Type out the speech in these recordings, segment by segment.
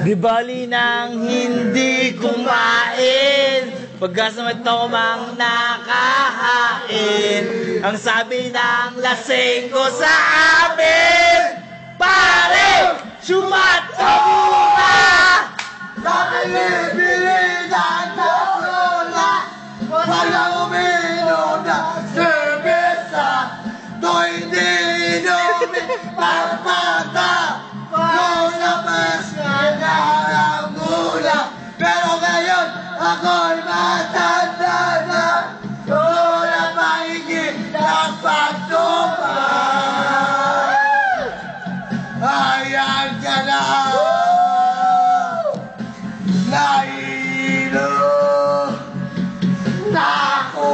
Di bali nang hindi kumain, pagkasama tomang nakahain. Ang sabi ng lasing ko sa amin, pare, sumato muna! Dahil bilinan na lola, walang uminom na serbesa. Do'y hindi inumin pagpata, lola mas nga mula. Pero ngayon ako'y matanda na, lola mahigit ng pagtupa. Ayan ka na, nailo na ako,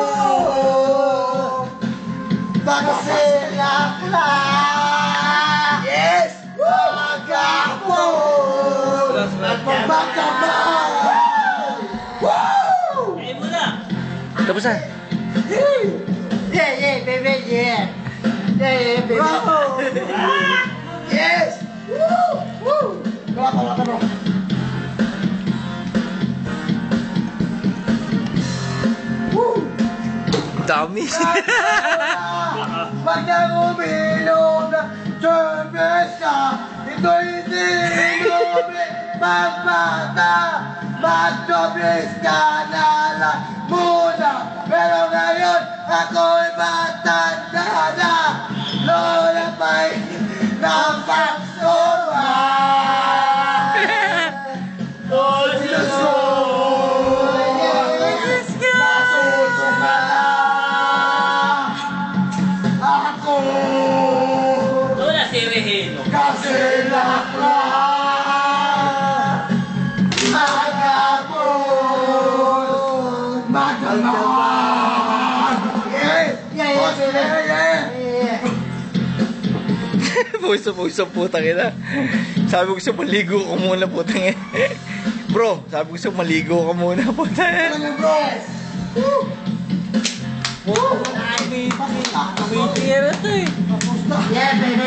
magsilak na. Yes! Magapon at magkamay. Woo! Kain mo na. Tapos na. Yeah, baby, yeah. Yeah, baby. Yes! Woo! Woo! Wala ka. Dami. Pag nang uminom na cerveza, ito'y hindi inumin pagbata. Magtobis ka na lang muna, pero ngayon ako'y matanda na. Lola pa'y ng pagsoba. Lola, si Regino. Kasi lakla, magapon, magdamag. Yeah. Puso, putang ina. Sabi ko siya, maligo ka muna, putang ina. Bro, sabi ko siya, maligo ka muna, putang ina. Ano yun, bro? Woo! Kumitira ito eh. Tapos na. Yeah, baby.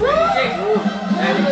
Thank you.